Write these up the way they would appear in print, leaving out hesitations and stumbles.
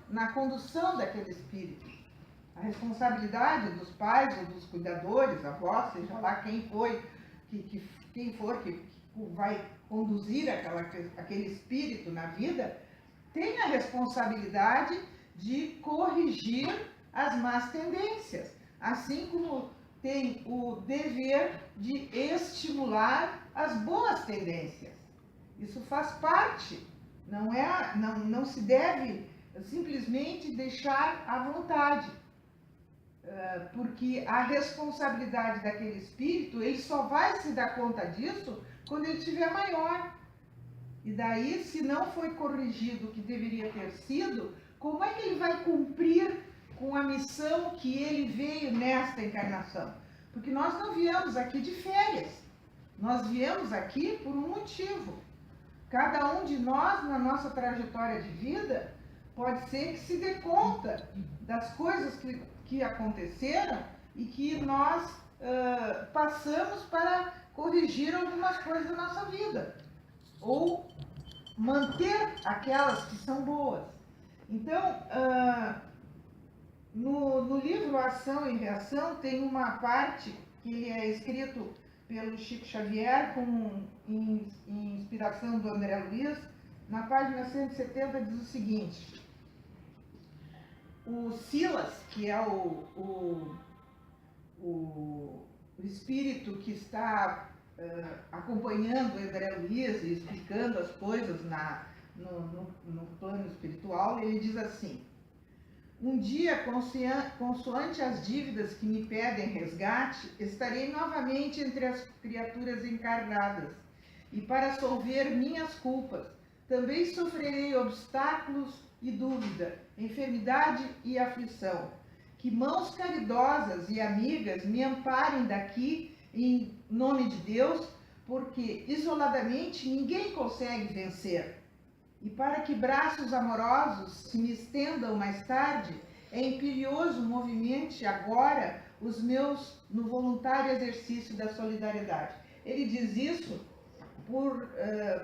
na condução daquele espírito. A responsabilidade dos pais ou dos cuidadores, avós, seja lá quem foi, quem for que vai conduzir aquele espírito na vida, tem a responsabilidade de corrigir as más tendências, assim como tem o dever de estimular as boas tendências. Isso faz parte, não se deve simplesmente deixar à vontade, porque a responsabilidade daquele espírito, ele só vai se dar conta disso quando ele estiver maior. E daí, se não foi corrigido o que deveria ter sido, como é que ele vai cumprir com a missão que ele veio nesta encarnação? Porque nós não viemos aqui de férias, nós viemos aqui por um motivo. Cada um de nós, na nossa trajetória de vida, pode ser que se dê conta das coisas que aconteceram e que nós passamos para corrigir algumas coisas da nossa vida, ou manter aquelas que são boas. Então, no livro Ação e Reação, tem uma parte que ele é escrito pelo Chico Xavier, em inspiração do André Luiz. Na página 170 diz o seguinte: o Silas, que é o espírito que está acompanhando o André Luiz e explicando as coisas no plano espiritual, ele diz assim: um dia, consoante as dívidas que me pedem resgate, estarei novamente entre as criaturas encarnadas, e para solver minhas culpas, também sofrerei obstáculos e dúvida, enfermidade e aflição. Que mãos caridosas e amigas me amparem daqui, em nome de Deus, porque isoladamente ninguém consegue vencer. E para que braços amorosos se me estendam mais tarde, é imperioso movimente agora os meus no voluntário exercício da solidariedade. Ele diz isso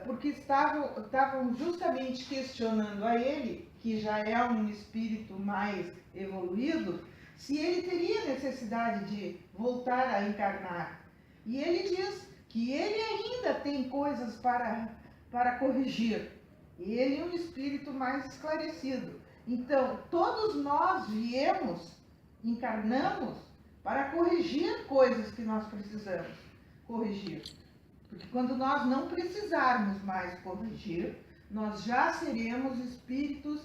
porque estavam justamente questionando a ele, que já é um espírito mais evoluído, se ele teria necessidade de voltar a encarnar. E ele diz que ele ainda tem coisas para corrigir. Ele é um espírito mais esclarecido. Então, todos nós encarnamos para corrigir coisas que nós precisamos corrigir. Porque quando nós não precisarmos mais corrigir, nós já seremos espíritos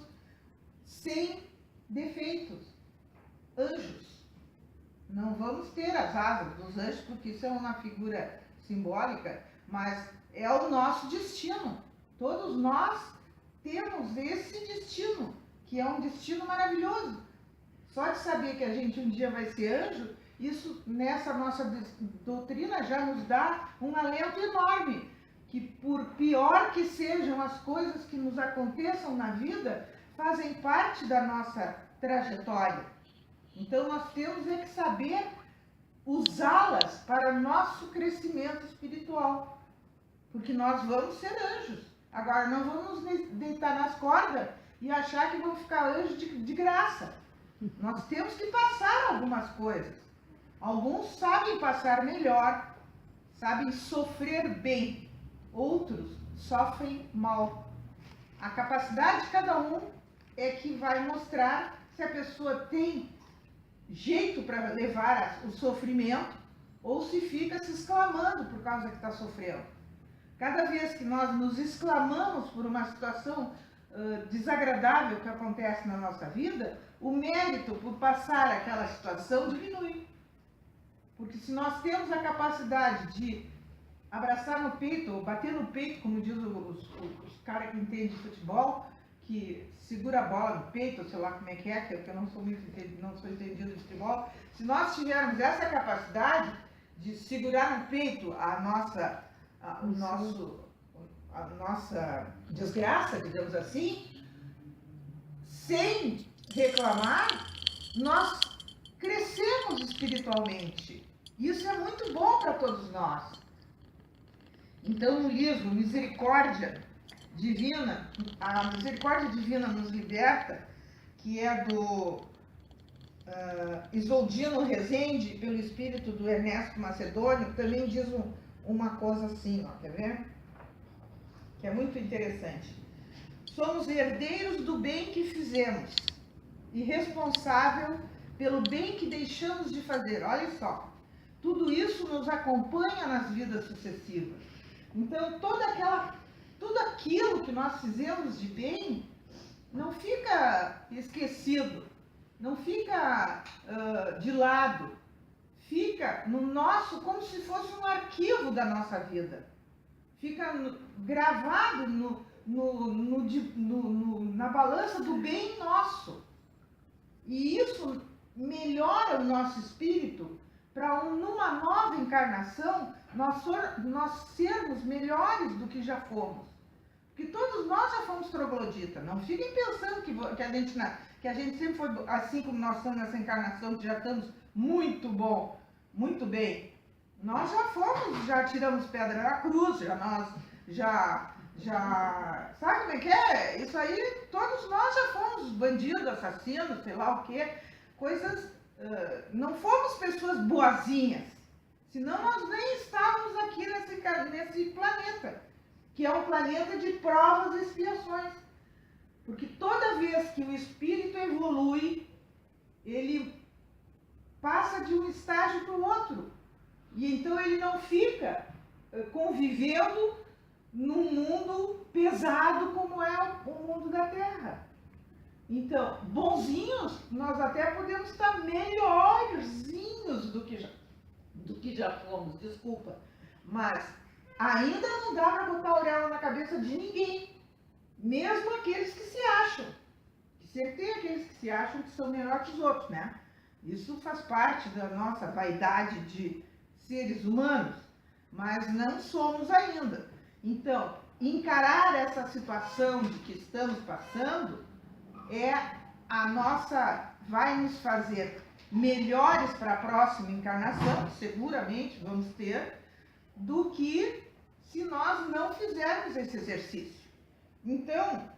sem defeitos, anjos. Não vamos ter as asas dos anjos, porque isso é uma figura simbólica, mas é o nosso destino. Todos nós temos esse destino, que é um destino maravilhoso. Só de saber que a gente um dia vai ser anjo, isso nessa nossa doutrina já nos dá um alento enorme, que por pior que sejam as coisas que nos aconteçam na vida, fazem parte da nossa trajetória. Então nós temos que saber usá-las para nosso crescimento espiritual, porque nós vamos ser anjos. Agora, não vamos deitar nas cordas e achar que vamos ficar anjos de graça. Nós temos que passar algumas coisas. Alguns sabem passar melhor, sabem sofrer bem. Outros sofrem mal. A capacidade de cada um é que vai mostrar se a pessoa tem jeito para levar o sofrimento ou se fica se exclamando por causa que está sofrendo. Cada vez que nós nos exclamamos por uma situação desagradável que acontece na nossa vida, o mérito por passar aquela situação diminui. Porque se nós temos a capacidade de abraçar no peito, ou bater no peito, como diz os caras que entendem de futebol, que segura a bola no peito, ou sei lá como é que eu não sou entendido de futebol. Se nós tivermos essa capacidade de segurar no peito a nossa desgraça, digamos assim, sem reclamar, nós crescemos espiritualmente. Isso é muito bom para todos nós. Então, no livro Misericórdia Divina, a Misericórdia Divina nos Liberta, que é do Isoldino Rezende, pelo espírito do Ernesto Macedônio, também diz uma coisa assim, ó, quer ver? Que é muito interessante. Somos herdeiros do bem que fizemos e responsável pelo bem que deixamos de fazer. Olha só, tudo isso nos acompanha nas vidas sucessivas. Então, tudo aquilo que nós fizemos de bem não fica esquecido, não fica de lado, fica no nosso, como se fosse um arquivo da nossa vida. Fica gravado na balança do bem nosso. E isso melhora o nosso espírito para numa nova encarnação nós sermos melhores do que já fomos. Porque todos nós já fomos trogloditas. Não fiquem pensando que a gente sempre foi assim como nós somos nessa encarnação, que já estamos muito bom, muito bem. Nós já tiramos pedra na cruz, sabe como é que é? Isso aí, todos nós já fomos bandidos, assassinos, sei lá o quê, coisas, não fomos pessoas boazinhas, senão nós nem estávamos aqui nesse planeta, que é um planeta de provas e expiações, porque toda vez que o espírito evolui, ele passa de um estágio para o outro, e então ele não fica convivendo num mundo pesado como é o mundo da Terra. Então, bonzinhos, nós até podemos estar melhorzinhos do que já fomos, desculpa. Mas ainda não dá para botar a auréola na cabeça de ninguém, mesmo aqueles que se acham. Sempre tem aqueles que se acham que são melhores que os outros, né? Isso faz parte da nossa vaidade de seres humanos, mas não somos ainda. Então, encarar essa situação de que estamos passando vai nos fazer melhores para a próxima encarnação, seguramente vamos ter, do que se nós não fizermos esse exercício. Então,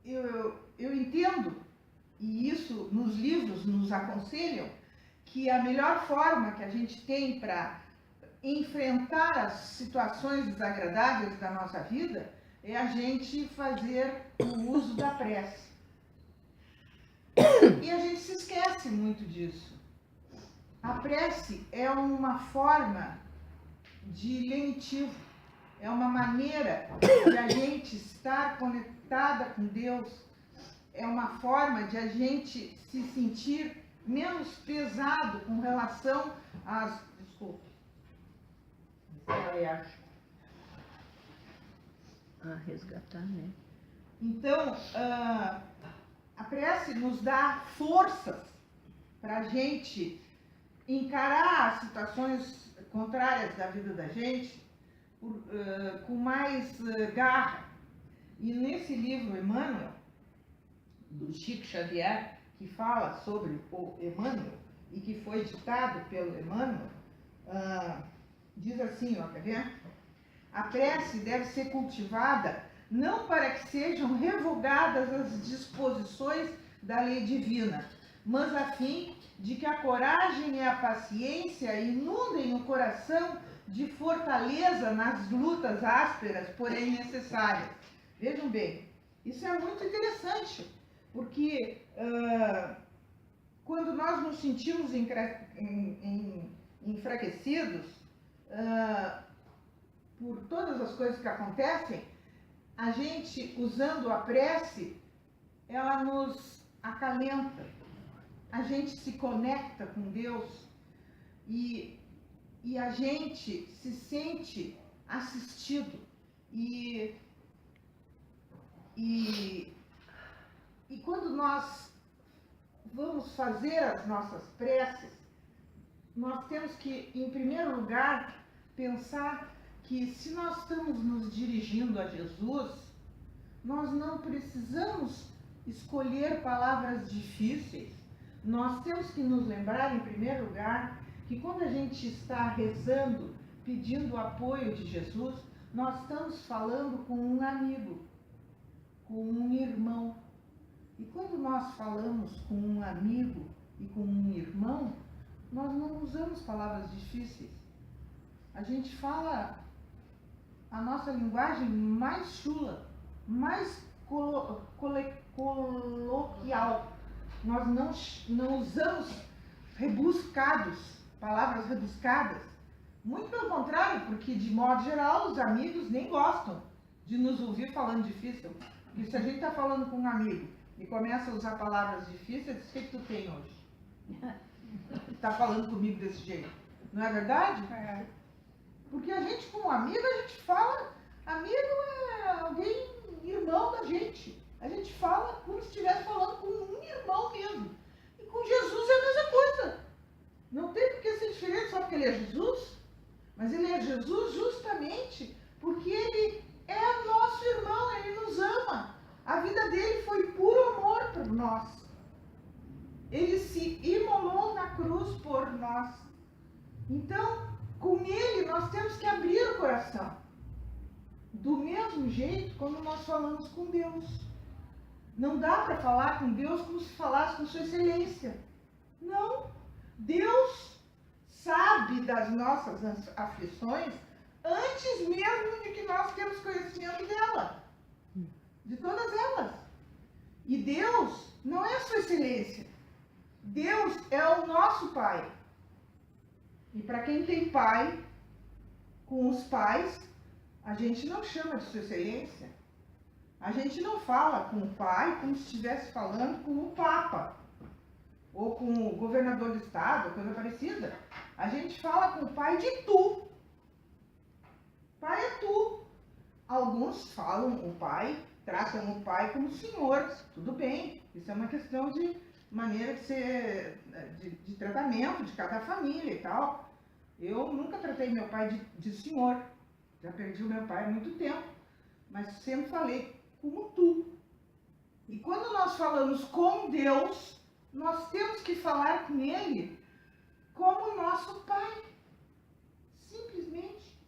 eu entendo, e isso nos livros nos aconselham, que a melhor forma que a gente tem para enfrentar as situações desagradáveis da nossa vida é a gente fazer o uso da prece. E a gente se esquece muito disso. A prece é uma forma de lenitivo, é uma maneira de a gente estar conectada com Deus, é uma forma de a gente se sentir menos pesado com relação às... Desculpe. Resgatar, né? Então, a prece nos dá forças para a gente encarar as situações contrárias da vida da gente com mais garra. E nesse livro Emmanuel, do Chico Xavier, que fala sobre o Emmanuel e que foi ditado pelo Emmanuel, diz assim, ó, quer ver? A prece deve ser cultivada não para que sejam revogadas as disposições da lei divina, mas a fim de que a coragem e a paciência inundem o coração de fortaleza nas lutas ásperas, porém necessárias. Vejam bem, isso é muito interessante, porque quando nós nos sentimos enfraquecidos por todas as coisas que acontecem, a gente, usando a prece, ela nos acalenta, a gente se conecta com Deus e a gente se sente assistido e quando nós vamos fazer as nossas preces, nós temos que, em primeiro lugar, pensar que se nós estamos nos dirigindo a Jesus, nós não precisamos escolher palavras difíceis. Nós temos que nos lembrar, em primeiro lugar, que quando a gente está rezando, pedindo o apoio de Jesus, nós estamos falando com um amigo, com nós falamos com um amigo e com um irmão, nós não usamos palavras difíceis. A gente fala a nossa linguagem mais chula, mais coloquial. Nós não usamos palavras rebuscadas. Muito pelo contrário, porque de modo geral os amigos nem gostam de nos ouvir falando difícil. Porque se a gente está falando com um amigo e começa a usar palavras difíceis, o que tu tem hoje? Está falando comigo desse jeito. Não é verdade? É. Porque a gente, como amigo, a gente fala, amigo é alguém, irmão da gente. A gente fala como se estivesse falando com um irmão mesmo. E com Jesus é a mesma coisa. Não tem por que ser diferente só porque ele é Jesus. Mas ele é Jesus justamente porque ele é nosso irmão, ele nos ama. A vida dele foi puro amor por nós. Ele se imolou na cruz por nós. Então, com ele nós temos que abrir o coração. Do mesmo jeito como nós falamos com Deus. Não dá para falar com Deus como se falasse com sua excelência. Não. Deus sabe das nossas aflições antes mesmo de que nós temos conhecimento dela. De todas elas. E Deus não é sua excelência. Deus é o nosso Pai. E para quem tem pai, com os pais, a gente não chama de sua excelência. A gente não fala com o pai como se estivesse falando com o Papa. Ou com o governador do estado, coisa parecida. A gente fala com o pai de tu. Pai é tu. Alguns falam o pai, tratam o pai como senhor. Tudo bem, isso é uma questão de maneira de ser, de tratamento de cada família e tal. Eu nunca tratei meu pai de senhor. Já perdi o meu pai há muito tempo. Mas sempre falei como tu. E quando nós falamos com Deus, nós temos que falar com Ele como nosso Pai. Simplesmente.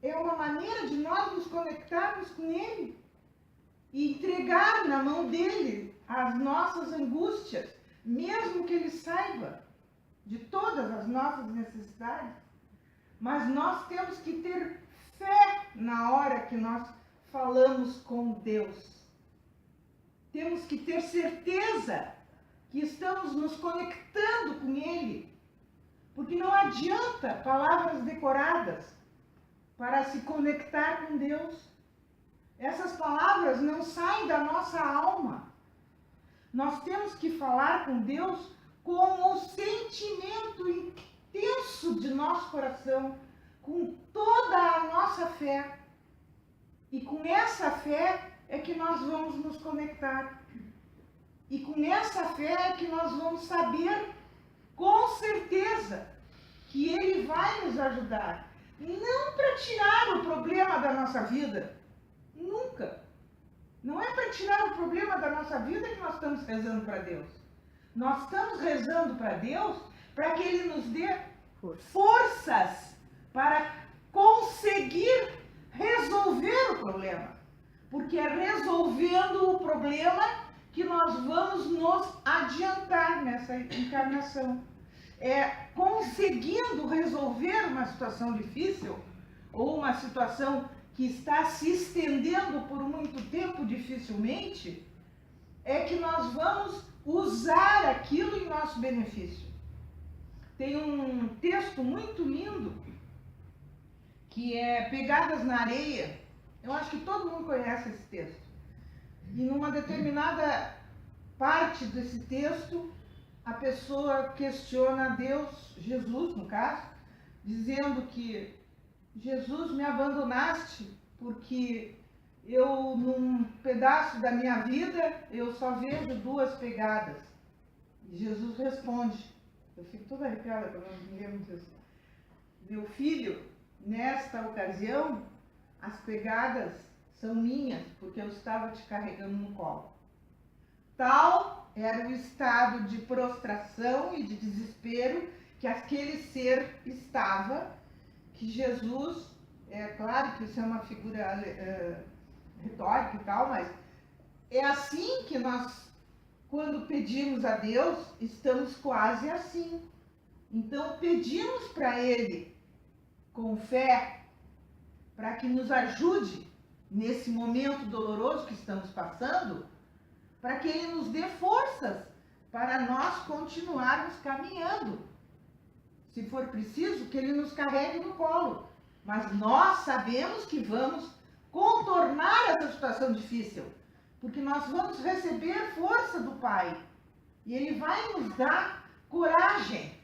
É uma maneira de nós nos conectarmos com Ele e entregar na mão dele as nossas angústias, mesmo que Ele saiba de todas as nossas necessidades. Mas nós temos que ter fé na hora que nós falamos com Deus. Temos que ter certeza que estamos nos conectando com Ele. Porque não adianta palavras decoradas para se conectar com Deus. Essas palavras não saem da nossa alma. Nós temos que falar com Deus com o sentimento intenso de nosso coração, com toda a nossa fé. E com essa fé é que nós vamos nos conectar. E com essa fé é que nós vamos saber com certeza que Ele vai nos ajudar. Não para tirar o problema da nossa vida. Nunca. Não é para tirar o problema da nossa vida que nós estamos rezando para Deus. Nós estamos rezando para Deus para que Ele nos dê forças para conseguir resolver o problema. Porque é resolvendo o problema que nós vamos nos adiantar nessa encarnação. É conseguindo resolver uma situação difícil ou uma situação que está se estendendo por muito tempo dificilmente, é que nós vamos usar aquilo em nosso benefício. Tem um texto muito lindo que é Pegadas na Areia. Eu acho que todo mundo conhece esse texto. E numa determinada parte desse texto, a pessoa questiona Deus, Jesus no caso, dizendo que Jesus, me abandonaste porque eu, num pedaço da minha vida, eu só vejo 2 pegadas. E Jesus responde, eu fico toda arrepiada quando eu me lembro disso. Meu filho, nesta ocasião, as pegadas são minhas, porque eu estava te carregando no colo. Tal era o estado de prostração e de desespero que aquele ser estava, que Jesus, é claro que isso é uma figura retórica e tal, mas é assim que nós quando pedimos a Deus, estamos quase assim. Então, pedimos para Ele, com fé, para que nos ajude nesse momento doloroso que estamos passando, para que Ele nos dê forças para nós continuarmos caminhando. Se for preciso, que Ele nos carregue no colo. Mas nós sabemos que vamos contornar essa situação difícil, porque nós vamos receber força do Pai. E Ele vai nos dar coragem.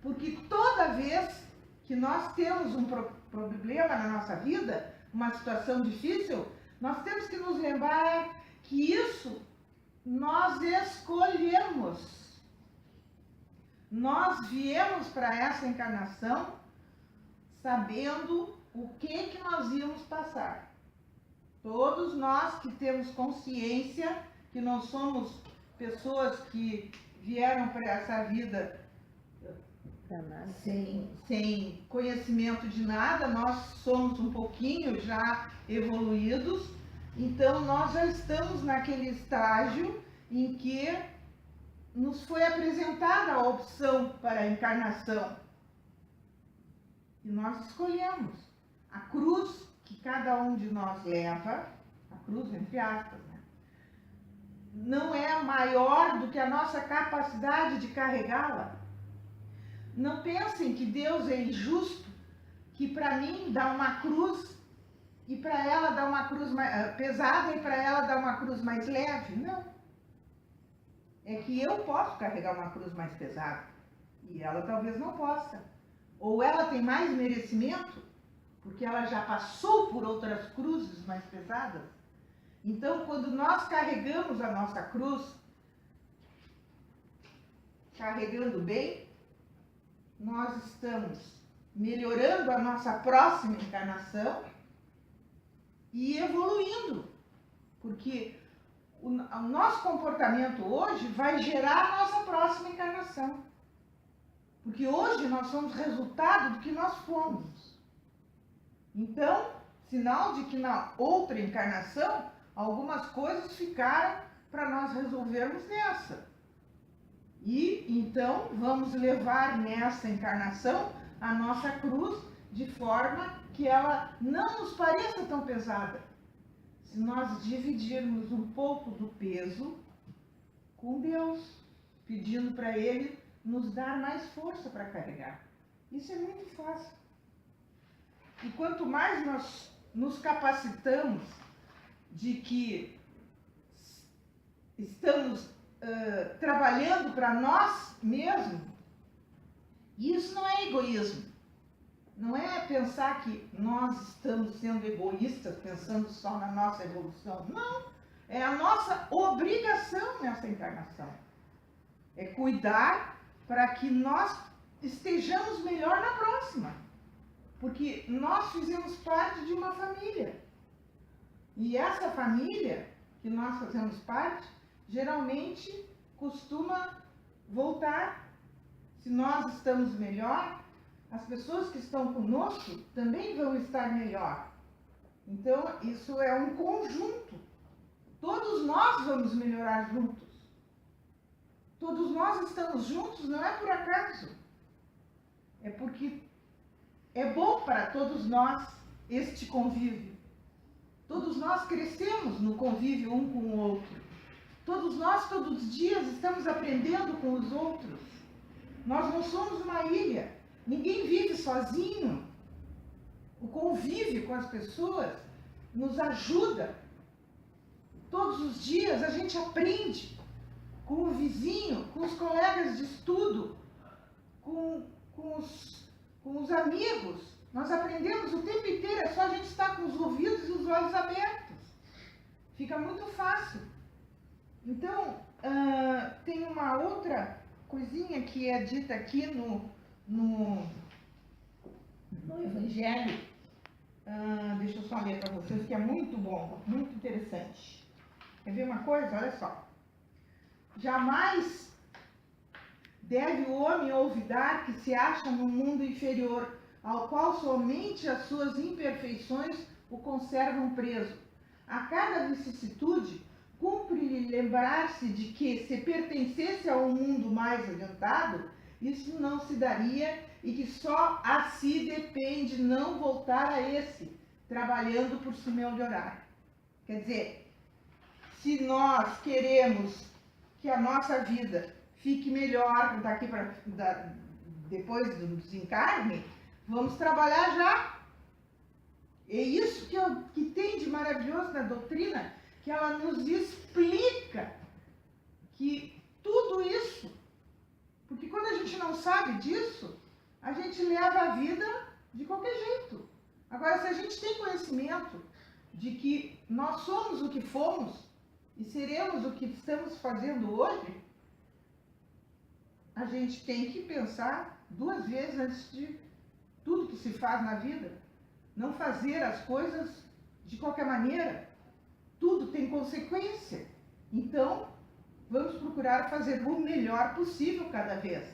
Porque toda vez que nós temos um problema na nossa vida, uma situação difícil, nós temos que nos lembrar que isso nós escolhemos. Nós viemos para essa encarnação sabendo o que nós íamos passar. Todos nós que temos consciência que não somos pessoas que vieram para essa vida sem conhecimento de nada, nós somos um pouquinho já evoluídos, então nós já estamos naquele estágio em que nos foi apresentada a opção para a encarnação. E nós escolhemos. A cruz que cada um de nós leva, a cruz entre aspas, né? Não é maior do que a nossa capacidade de carregá-la. Não pensem que Deus é injusto, que para mim dá uma cruz e para ela dá uma cruz mais pesada e para ela dá uma cruz mais leve. Não. É que eu posso carregar uma cruz mais pesada e ela talvez não possa. Ou ela tem mais merecimento, porque ela já passou por outras cruzes mais pesadas. Então, quando nós carregamos a nossa cruz, carregando bem, nós estamos melhorando a nossa próxima encarnação e evoluindo. Porque o nosso comportamento hoje vai gerar a nossa próxima encarnação. Porque hoje nós somos resultado do que nós fomos. Então, sinal de que na outra encarnação, algumas coisas ficaram para nós resolvermos nessa. E então vamos levar nessa encarnação a nossa cruz de forma que ela não nos pareça tão pesada. Se nós dividirmos um pouco do peso com Deus, pedindo para Ele nos dar mais força para carregar. Isso é muito fácil. E quanto mais nós nos capacitamos de que estamos trabalhando para nós mesmos, isso não é egoísmo. Não é pensar que nós estamos sendo egoístas, pensando só na nossa evolução. Não. É a nossa obrigação nessa encarnação. É cuidar para que nós estejamos melhor na próxima. Porque nós fizemos parte de uma família. E essa família que nós fazemos parte, geralmente costuma voltar. Se nós estamos melhor, as pessoas que estão conosco também vão estar melhor. Então, isso é um conjunto. Todos nós vamos melhorar juntos. Todos nós estamos juntos, não é por acaso. É porque é bom para todos nós este convívio. Todos nós crescemos no convívio um com o outro. Todos nós, todos os dias, estamos aprendendo com os outros. Nós não somos uma ilha. Ninguém vive sozinho. O convívio com as pessoas nos ajuda. Todos os dias a gente aprende com o vizinho, com os colegas de estudo, com os amigos. Nós aprendemos o tempo inteiro, é só a gente estar com os ouvidos e os olhos abertos. Fica muito fácil. Então, tem uma outra coisinha que é dita aqui no Evangelho. Deixa eu só ler para vocês, que é muito bom, muito interessante. Quer ver uma coisa? Olha só. Jamais deve o homem olvidar que se acha no mundo inferior, ao qual somente as suas imperfeições o conservam preso. A cada vicissitude, cumpre-lhe lembrar-se de que se pertencesse a um mundo mais adiantado, isso não se daria e que só a si depende não voltar a esse, trabalhando por se melhorar. Quer dizer, se nós queremos que a nossa vida fique melhor daqui para depois do desencarne, vamos trabalhar já. É isso que tem de maravilhoso na doutrina, que ela nos explica que tudo isso, porque quando a gente não sabe disso, a gente leva a vida de qualquer jeito. Agora, se a gente tem conhecimento de que nós somos o que fomos e seremos o que estamos fazendo hoje, a gente tem que pensar 2 vezes antes de tudo que se faz na vida. Não fazer as coisas de qualquer maneira. Tudo tem consequência. Então, vamos procurar fazer o melhor possível cada vez.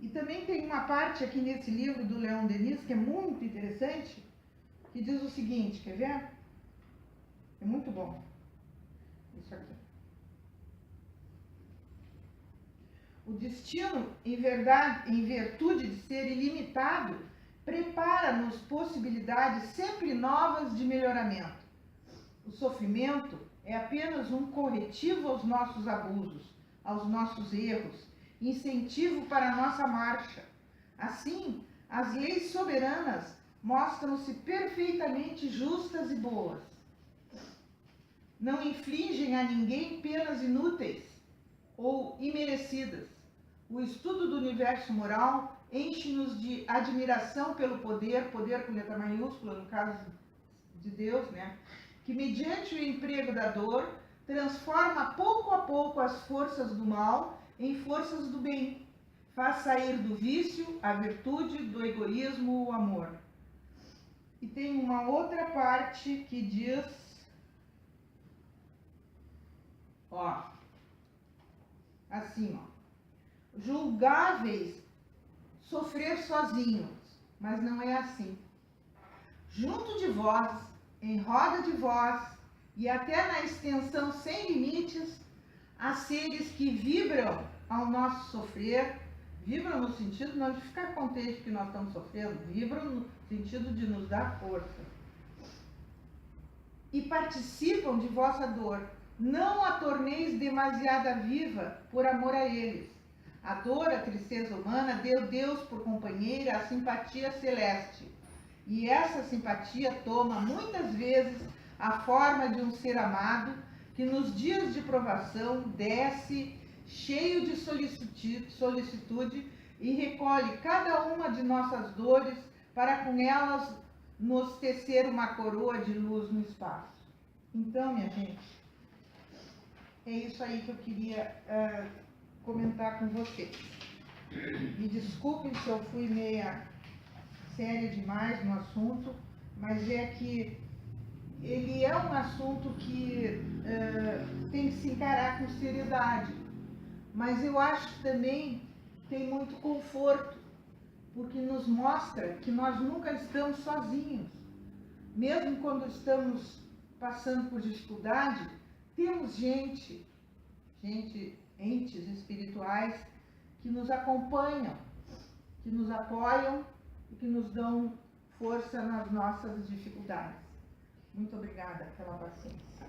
E também tem uma parte aqui nesse livro do Leon Denis, que é muito interessante, que diz o seguinte, quer ver? É muito bom. Isso aqui. O destino, em verdade, em virtude de ser ilimitado, prepara-nos possibilidades sempre novas de melhoramento. O sofrimento é apenas um corretivo aos nossos abusos, aos nossos erros, incentivo para a nossa marcha. Assim, as leis soberanas mostram-se perfeitamente justas e boas. Não infligem a ninguém penas inúteis ou imerecidas. O estudo do universo moral enche-nos de admiração pelo poder com letra maiúscula, no caso de Deus, né? Que mediante o emprego da dor, transforma pouco a pouco as forças do mal em forças do bem. Faz sair do vício a virtude, do egoísmo o amor. E tem uma outra parte que diz, ó, assim, ó. Julgáveis sofrer sozinhos, mas não é assim. Junto de vós, em roda de vós, e até na extensão sem limites, há seres que vibram ao nosso sofrer, vibram no sentido não de ficar contente que nós estamos sofrendo, vibram no sentido de nos dar força. E participam de vossa dor. Não a torneis demasiada viva por amor a eles. A dor, a tristeza humana, deu Deus por companheira a simpatia celeste. E essa simpatia toma muitas vezes a forma de um ser amado que nos dias de provação desce cheio de solicitude e recolhe cada uma de nossas dores para com elas nos tecer uma coroa de luz no espaço. Então, minha gente, é isso aí que eu queria comentar com vocês. Me desculpem se eu fui meia séria demais no assunto, mas é que ele é um assunto que tem que se encarar com seriedade. Mas eu acho que também tem muito conforto, porque nos mostra que nós nunca estamos sozinhos. Mesmo quando estamos passando por dificuldade, temos entes espirituais que nos acompanham, que nos apoiam e que nos dão força nas nossas dificuldades. Muito obrigada pela paciência.